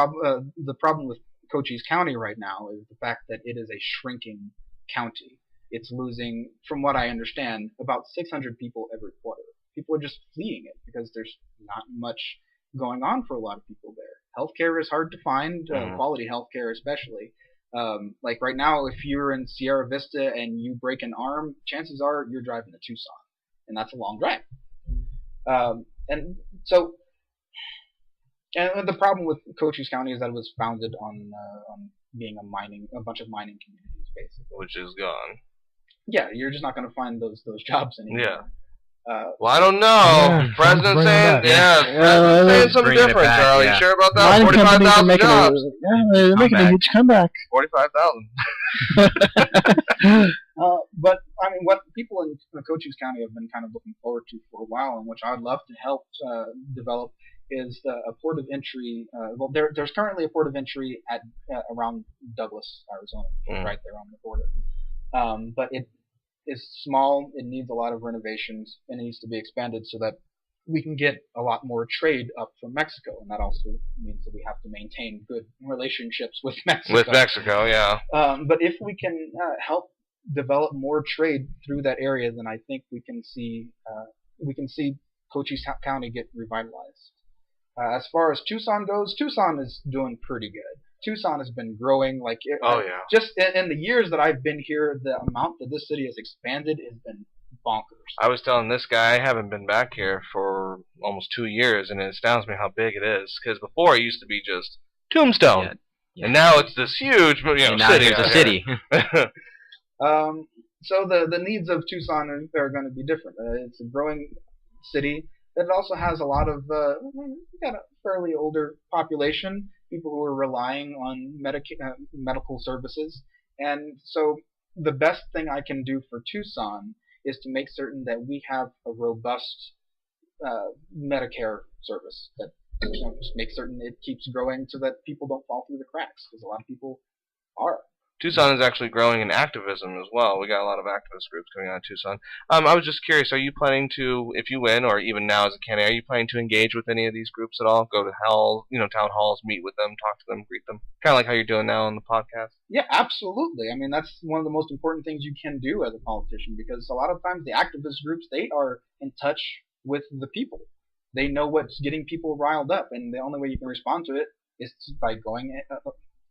The problem with Cochise County right now is the fact that it is a shrinking county. It's losing, from what I understand, about 600 people every quarter. People are just fleeing it because there's not much going on for a lot of people there. Healthcare is hard to find, quality healthcare especially. Like right now, if you're in Sierra Vista and you break an arm, chances are you're driving to Tucson, and that's a long drive. And the problem with Cochise County is that it was founded on being a bunch of mining communities, basically. Which is gone. Yeah, you're just not going to find those jobs anymore. Yeah. Well, I don't know. President's saying, President's saying something different, Charlie. You sure about that? 45,000 jobs. They're making a huge comeback. 45,000. But I mean, what people in Cochise County have been kind of looking forward to for a while, and which I'd love to help develop, is a port of entry. Well, there's currently a port of entry at around Douglas, Arizona, right there on the border. But it is small. It needs a lot of renovations, and it needs to be expanded so that we can get a lot more trade up from Mexico, and that also means that we have to maintain good relationships with Mexico. With Mexico, yeah. But if we can help develop more trade through that area, then I think we can see Cochise County get revitalized. As far as Tucson goes, Tucson is doing pretty good. Tucson has been growing just in the years that I've been here, the amount that this city has expanded has been bonkers. I was telling this guy I haven't been back here for almost 2 years, and it astounds me how big it is. Because before it used to be just Tombstone, and now it's this huge, city. It's a city. So the needs of Tucson are going to be different. It's a growing city that also has a lot of got a fairly older population, people who are relying on medical services, and so the best thing I can do for Tucson is to make certain that we have a robust Medicare service that just make certain it keeps growing so that people don't fall through the cracks, because a lot of people are. Tucson is actually growing in activism as well. We got a lot of activist groups coming out of Tucson. I was just curious, are you planning to, if you win, or even now as a candidate, are you planning to engage with any of these groups at all? Go to town halls, meet with them, talk to them, greet them? Kind of like how you're doing now on the podcast? Yeah, absolutely. I mean, that's one of the most important things you can do as a politician, because a lot of times the activist groups, they are in touch with the people. They know what's getting people riled up, and the only way you can respond to it is by going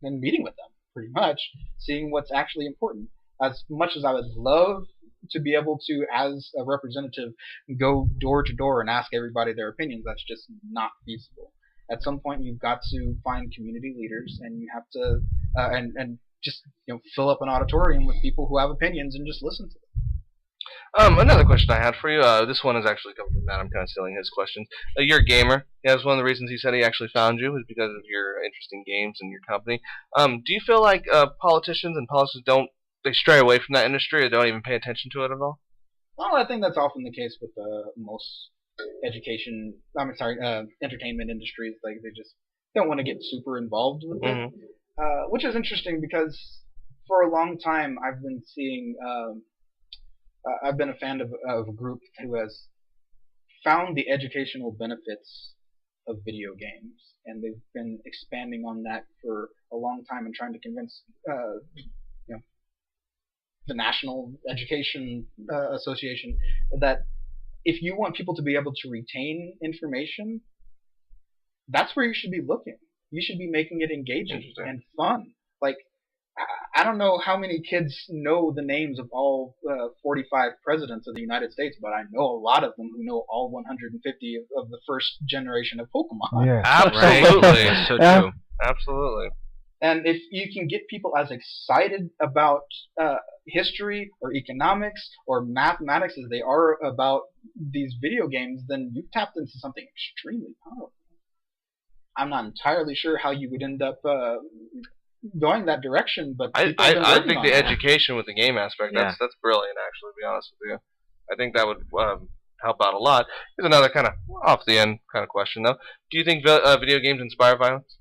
and meeting with them. Pretty much, seeing what's actually important. As much as I would love to be able to, as a representative, go door to door and ask everybody their opinions, that's just not feasible. At some point, you've got to find community leaders, and you have to and just fill up an auditorium with people who have opinions and just listen to them. Another question I had for you. This one is actually coming from Matt. I'm kind of stealing his questions. You're a gamer. Yeah, that's one of the reasons he said he actually found you is because of your interest in games and your company. Do you feel like politicians and politicians they stray away from that industry or don't even pay attention to it at all? Well, I think that's often the case with most entertainment industries. Like, they just don't want to get super involved with it, which is interesting because for a long time I've been seeing. I've been a fan of a group who has found the educational benefits of video games, and they've been expanding on that for a long time and trying to convince the National Education Association that if you want people to be able to retain information, that's where you should be looking. You should be making it engaging and fun. Like, I don't know how many kids know the names of all 45 presidents of the United States, but I know a lot of them who know all 150 of the first generation of Pokemon. Yeah. Absolutely. That's so true. Absolutely. And if you can get people as excited about history or economics or mathematics as they are about these video games, then you've tapped into something extremely powerful. I'm not entirely sure how you would end up going that direction, but I think the that. education with the game aspect, that's brilliant, actually, to be honest with you. I think that would help out a lot. Here's another kind of off-the-end kind of question, though. Do you think video games inspire violence?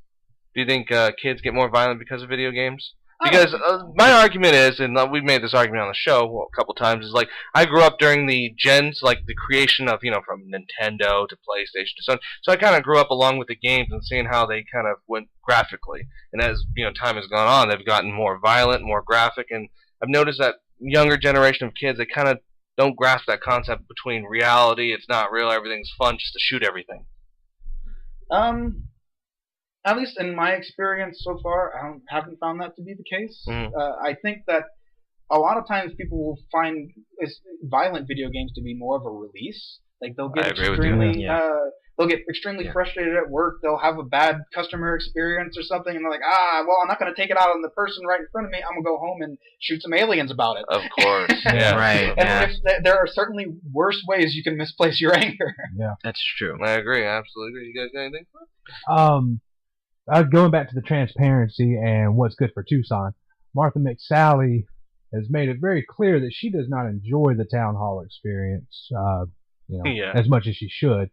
Do you think kids get more violent because of video games? Because my argument is, and we've made this argument on the show a couple times, is like I grew up during the gens, like the creation of, from Nintendo to PlayStation to Sony. So I kind of grew up along with the games and seeing how they kind of went graphically. And as time has gone on, they've gotten more violent, more graphic, and I've noticed that younger generation of kids, they kind of don't grasp that concept between reality, it's not real, everything's fun, just to shoot everything. At least in my experience so far, I haven't found that to be the case. I think that a lot of times people will find violent video games to be more of a release. Like they'll get extremely frustrated at work. They'll have a bad customer experience or something, and they're like, well, I'm not going to take it out on the person right in front of me. I'm going to go home and shoot some aliens about it. Of course, yeah, right. And there are certainly worse ways you can misplace your anger. Yeah, that's true. I agree, absolutely. You guys got anything? Going back to the transparency and what's good for Tucson, Martha McSally has made it very clear that she does not enjoy the town hall experience, as much as she should.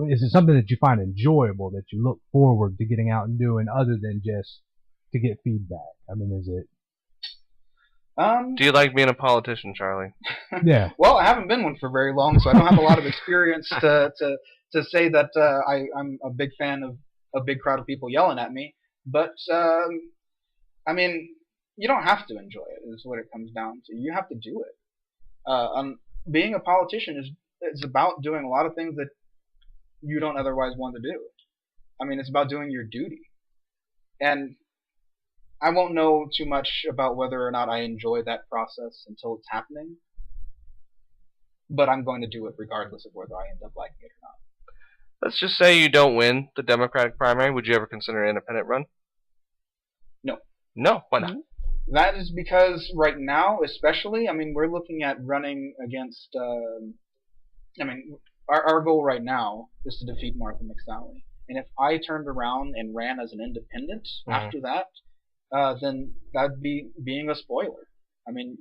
Is it something that you find enjoyable, that you look forward to getting out and doing, other than just to get feedback? I mean, is it? Do you like being a politician, Charlie? Yeah. Well, I haven't been one for very long, so I don't have a lot of experience to say that I'm a big fan of a big crowd of people yelling at me. But, I mean, you don't have to enjoy it, is what it comes down to. You have to do it. Being a politician is about doing a lot of things that you don't otherwise want to do. I mean, it's about doing your duty. And I won't know too much about whether or not I enjoy that process until it's happening. But I'm going to do it regardless of whether I end up liking it or not. Let's just say you don't win the Democratic primary. Would you ever consider an independent run? No. No? Why not? That is because right now, especially, I mean, we're looking at running against, our goal right now is to defeat Martha McSally. And if I turned around and ran as an independent after that, then that'd be being a spoiler. I mean,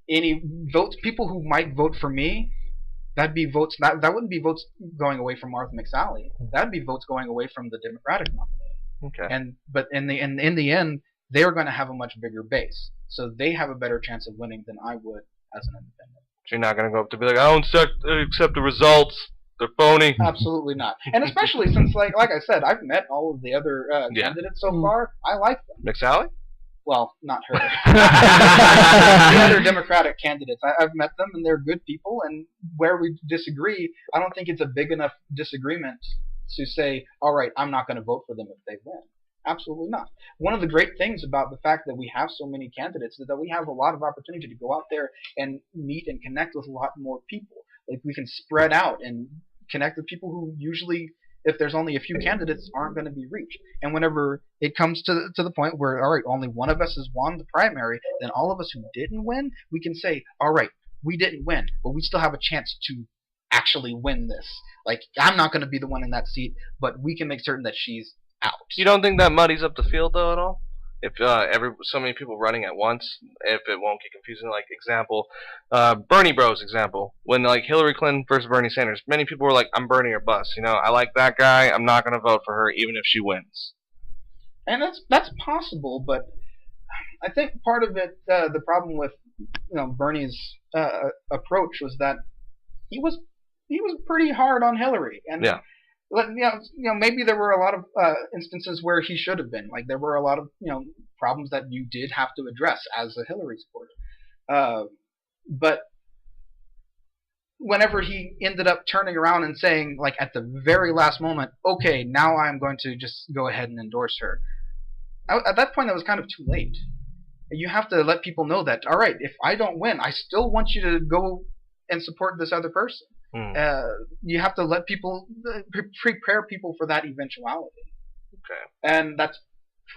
any votes, people who might vote for me, that'd be votes. That wouldn't be votes going away from Martha McSally. That'd be votes going away from the Democratic nominee. Okay. But in the end, they're going to have a much bigger base, so they have a better chance of winning than I would as an independent. So you're not going to go up to be like, I don't accept the results. They're phony. Absolutely not. And especially since, like I said, I've met all of the other candidates so far. I like them. McSally? Well, not her. The other Democratic candidates. I've met them, and they're good people. And where we disagree, I don't think it's a big enough disagreement to say, all right, I'm not going to vote for them if they win. Absolutely not. One of the great things about the fact that we have so many candidates is that we have a lot of opportunity to go out there and meet and connect with a lot more people. Like, we can spread out and connect with people who usually, if there's only a few candidates, aren't going to be reached. And whenever it comes to the point where, all right, only one of us has won the primary, then all of us who didn't win, we can say, all right, we didn't win, but we still have a chance to actually win this. Like, I'm not going to be the one in that seat, but we can make certain that she's out. You don't think that muddies up the field, though, at all? If so many people running at once, if it won't get confusing. Like, example, Bernie Bros example, when like Hillary Clinton versus Bernie Sanders, many people were like, I'm Bernie or bust. I like that guy. I'm not going to vote for her even if she wins. And that's possible, but I think part of it, the problem with Bernie's approach was that he was pretty hard on Hillary, and yeah. Maybe there were a lot of instances where he should have been. Like, there were a lot of problems that you did have to address as a Hillary supporter. But whenever he ended up turning around and saying, like, at the very last moment, okay, now I'm going to just go ahead and endorse her. At that point, that was kind of too late. You have to let people know that, all right, if I don't win, I still want you to go and support this other person. You have to let people, prepare people for that eventuality. Okay. And that's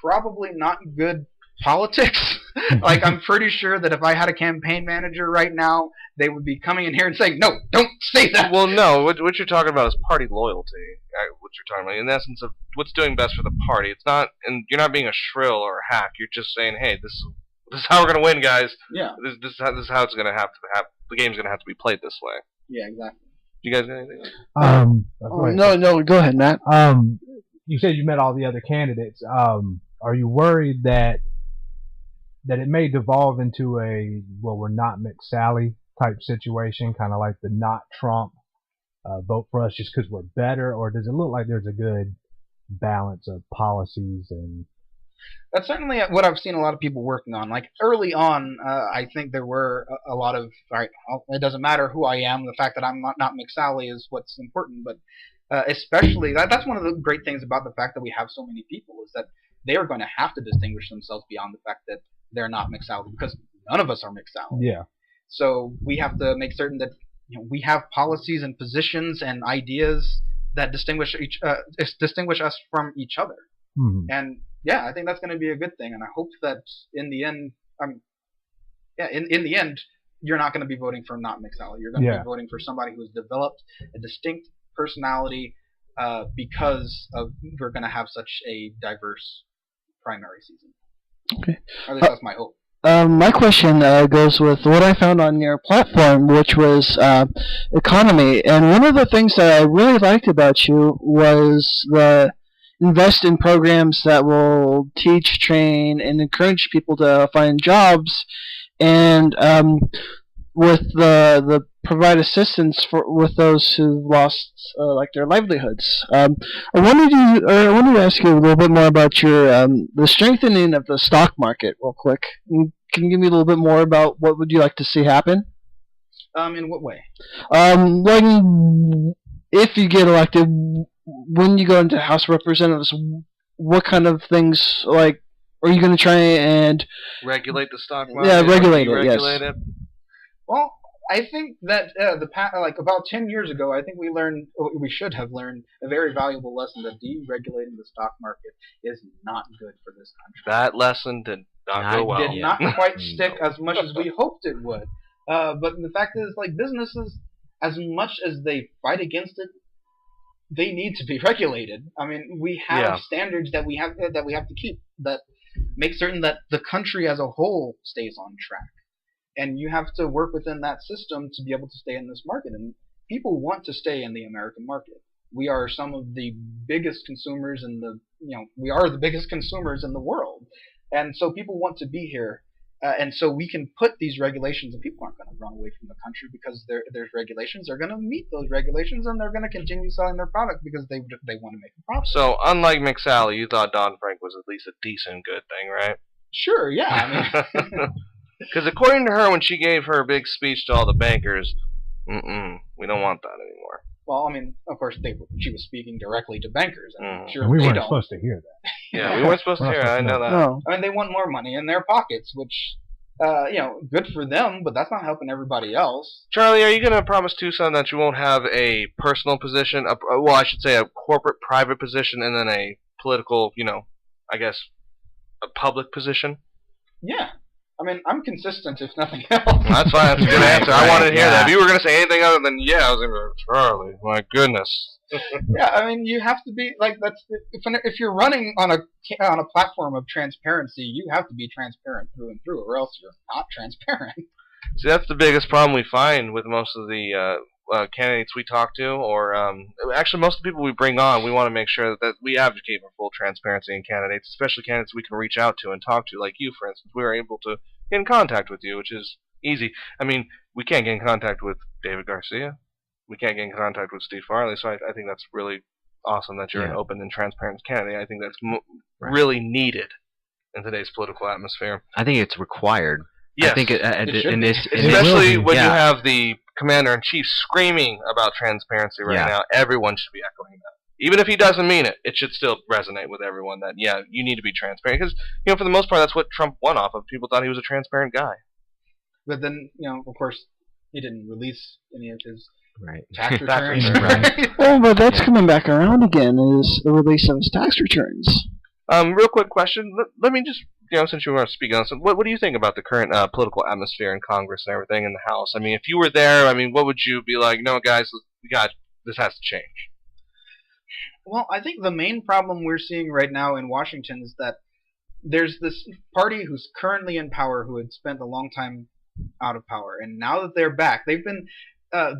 probably not good politics. Like, I'm pretty sure that if I had a campaign manager right now, they would be coming in here and saying, no, don't say that. Well, no, what you're talking about is party loyalty. What you're talking about, in essence of what's doing best for the party. It's not, and you're not being a shrill or a hack. You're just saying, hey, this is how we're gonna win, guys. Yeah. This is how it's gonna have to happen. The game's gonna have to be played this way. Yeah, exactly. Do you guys got anything? No, go ahead, Matt. You said you met all the other candidates. Are you worried that it may devolve into a, well, we're not McSally type situation, kind of like the not Trump, vote for us just because we're better, or does it look like there's a good balance of policies? And that's certainly what I've seen a lot of people working on. Like, early on, I think there were a lot of, all right, well, it doesn't matter who I am, the fact that I'm not McSally is what's important, but especially, that's one of the great things about the fact that we have so many people, is that they are going to have to distinguish themselves beyond the fact that they're not McSally, because none of us are McSally. Yeah. So we have to make certain that we have policies and positions and ideas that distinguish us from each other. Mm-hmm. And yeah, I think that's going to be a good thing. And I hope that in the end, in the end, you're not going to be voting for not McSally. You're going to be voting for somebody who's developed a distinct personality, because we're going to have such a diverse primary season. Okay. At least that's my hope. My question goes with what I found on your platform, which was economy. And one of the things that I really liked about you was the invest in programs that will teach, train, and encourage people to find jobs, and with the provide assistance with those who lost like their livelihoods. I wanted to ask you a little bit more about your the strengthening of the stock market, real quick. Can you give me a little bit more about what would you like to see happen? In what way? When, if you get elected, when you go into House of Representatives, what kind of things, like, are you going to try and regulate the stock market? Yeah, regulate it. Regulate yes. it. Well, I think that like about 10 years ago, I think we should have learned a very valuable lesson, that deregulating the stock market is not good for this country. That lesson did not go well. Did not quite stick as much as we hoped it would. But the fact is, like, businesses, as much as they fight against it, they need to be regulated. I mean, we have standards that we have to keep, that make certain that the country as a whole stays on track. And you have to work within that system to be able to stay in this market. And people want to stay in the American market. We are some of the biggest consumers we are the biggest consumers in the world. And so people want to be here. And so we can put these regulations, and people aren't going to run away from the country because there's regulations. They're going to meet those regulations, and they're going to continue selling their product because they want to make a profit. So, unlike McSally, you thought Dodd-Frank was at least a decent good thing, right? Sure, yeah. I mean, because according to her, when she gave her big speech to all the bankers, we don't want that anymore. Well, I mean, of course, she was speaking directly to bankers. And sure, we weren't supposed to hear that. Yeah, we weren't supposed to hear it. I know that. No. I mean, they want more money in their pockets, which, good for them, but that's not helping everybody else. Charlie, are you going to promise Tucson that you won't have a personal position, well, I should say a corporate private position, and then a political, I guess, a public position? Yeah. I mean, I'm consistent, if nothing else. That's fine. That's a good answer. I wanted to hear that. If you were going to say anything other than, I was going to be Charlie. My goodness. Yeah, I mean, you have to be, like, if you're running on a platform of transparency, you have to be transparent through and through, or else you're not transparent. See, that's the biggest problem we find with most of the candidates we talk to, or actually most of the people we bring on. We want to make sure that we advocate for full transparency in candidates, especially candidates we can reach out to and talk to, like you, for instance. We were able to get in contact with you, which is easy. I mean, we can't get in contact with David Garcia. We can't get in contact with Steve Farley, so I think that's really awesome that you're an open and transparent candidate. I think that's really needed in today's political atmosphere. I think it's required. Yes. I think in this, especially when you have the commander-in-chief screaming about transparency right Yeah. now, everyone should be echoing that. Even if he doesn't mean it, it should still resonate with everyone that, yeah, you need to be transparent. Because, for the most part, that's what Trump won off of. People thought he was a transparent guy. But then, of course, he didn't release any of his Right. tax returns. Right. Oh, but that's coming back around again, is the release of his tax returns. Real quick question. Let me just, since you were speaking on something, what do you think about the current political atmosphere in Congress and everything in the House? I mean, if you were there, what would you be like, no, guys, this has to change? Well, I think the main problem we're seeing right now in Washington is that there's this party who's currently in power who had spent a long time out of power, and now that they're back, they've been the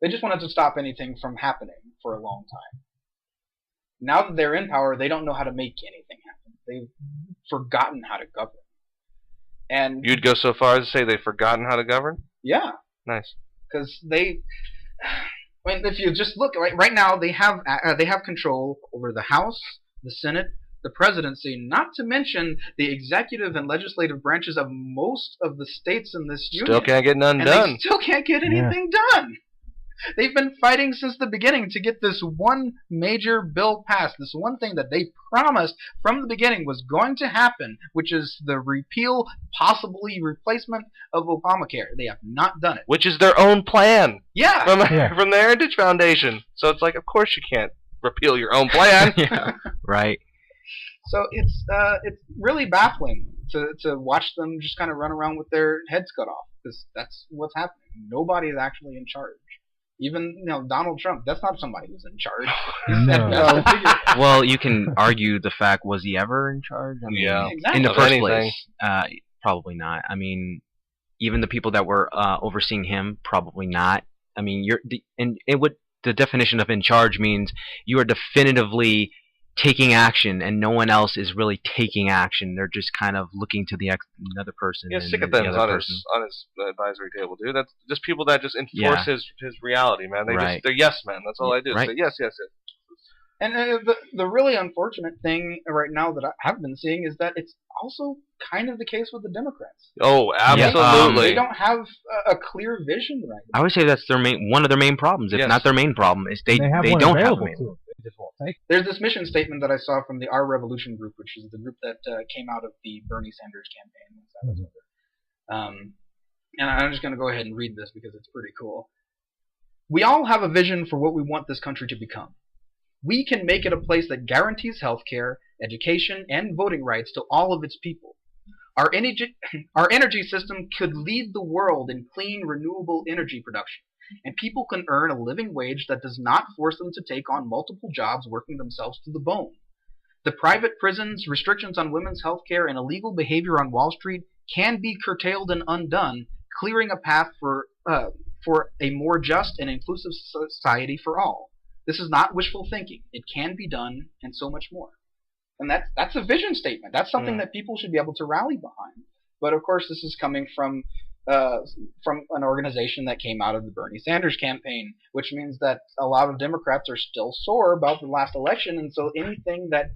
they just wanted to stop anything from happening for a long time. Now that they're in power, they don't know how to make anything happen. They've forgotten how to govern. And you'd go so far as to say they've forgotten how to govern? Yeah. Nice. Because if you just look right now, they have control over the House, the Senate, the presidency, not to mention the executive and legislative branches of most of the states in this union. Still can't get none done. They still can't get anything done. They've been fighting since the beginning to get this one major bill passed, this one thing that they promised from the beginning was going to happen, which is the repeal, possibly replacement of Obamacare. They have not done it. Which is their own plan. Yeah. From the Heritage Foundation. So it's like, of course you can't repeal your own plan. Yeah. Right. So it's really baffling to watch them just kind of run around with their heads cut off, because that's what's happening. Nobody is actually in charge. Even Donald Trump, that's not somebody who's in charge. No. Well, you can argue the fact, was he ever in charge? I mean, yeah, exactly. in the first place, probably not. I mean, even the people that were overseeing him, probably not. I mean, the definition of in charge means you are definitively taking action, and no one else is really taking action. They're just kind of looking to the another person. Yeah, stick at them on his advisory table, dude. That's just people that just enforce his reality, man. They're yes men. That's all I do. Right. Say yes, yes, yes. And the really unfortunate thing right now that I have been seeing is that it's also kind of the case with the Democrats. Oh, absolutely. They don't have a clear vision right now. I would say that's one of their main problems, if not their main problem, is they don't have a main problem. There's this mission statement that I saw from the Our Revolution group, which is the group that came out of the Bernie Sanders campaign. And I'm just going to go ahead and read this because it's pretty cool. We all have a vision for what we want this country to become. We can make it a place that guarantees health care, education, and voting rights to all of its people. Our energy system could lead the world in clean, renewable energy production, and people can earn a living wage that does not force them to take on multiple jobs working themselves to the bone. The private prisons, restrictions on women's health care, and illegal behavior on Wall Street can be curtailed and undone, clearing a path for a more just and inclusive society for all. This is not wishful thinking. It can be done, and so much more. And that's a vision statement. That's something that people should be able to rally behind. But of course, this is coming from an organization that came out of the Bernie Sanders campaign, which means that a lot of Democrats are still sore about the last election, and so anything that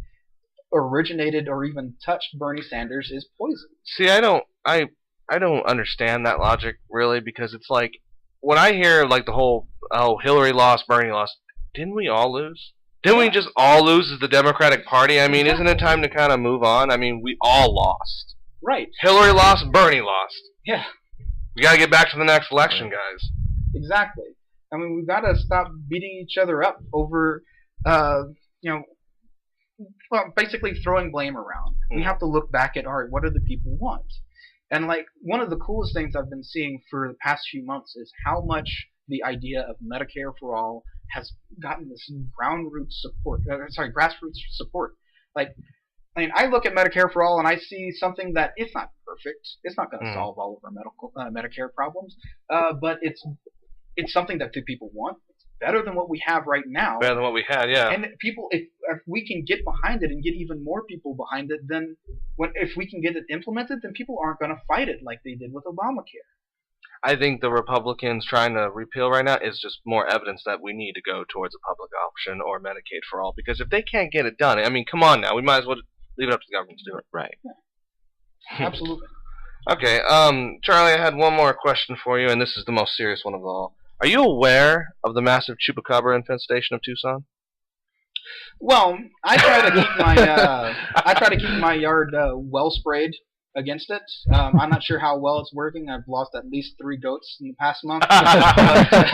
originated or even touched Bernie Sanders is poison. See, I don't understand that logic really, because it's like when I hear like the whole Hillary lost, Bernie lost, didn't we all lose? Didn't we just all lose as the Democratic Party? I mean, isn't it time to kind of move on? I mean, we all lost. Right. Hillary lost, Bernie lost. Yeah. We got to get back to the next election, guys. Exactly. I mean, we've got to stop beating each other up over, basically throwing blame around. We have to look back at, all right, what do the people want? And, like, one of the coolest things I've been seeing for the past few months is how much the idea of Medicare for all has gotten this grassroots support. Like, I mean, I look at Medicare for all and I see something that it's not perfect. It's not going to solve all of our Medicare problems, but it's something that the people want. It's better than what we have right now. Better than what we had, yeah. And people, if we can get behind it and get even more people behind it, then if we can get it implemented, then people aren't going to fight it like they did with Obamacare. I think the Republicans trying to repeal right now is just more evidence that we need to go towards a public option or Medicaid for all. Because if they can't get it done, I mean, come on now, we might as well leave it up to the government to do it. Right. Yeah. Absolutely. Okay, Charlie, I had one more question for you, and this is the most serious one of all. Are you aware of the massive chupacabra infestation of Tucson? Well, I try to keep my yard well sprayed against it. I'm not sure how well it's working. I've lost at least 3 goats in the past month.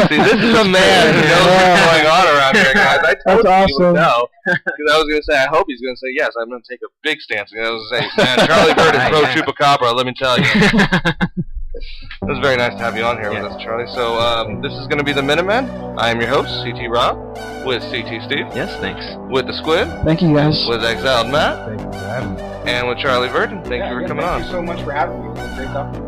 See, this is a man who knows what's going on around here, guys. I told you would know. Because I was going to say, I hope he's going to say yes. I'm going to take a big stance. And I was going to say, man, Charlie Bird is pro chupacabra. Let me tell you. It was very nice to have you on here with us, Charlie. So this is going to be the Minutemen. I am your host, CT Rob, with CT Steve. Yes, thanks. With the Squid. Thank you, guys. With Exiled Matt. Thank you for having me. And with Charlie Verdin. Thank you for coming on. Thank you so much for having me. It was great talking.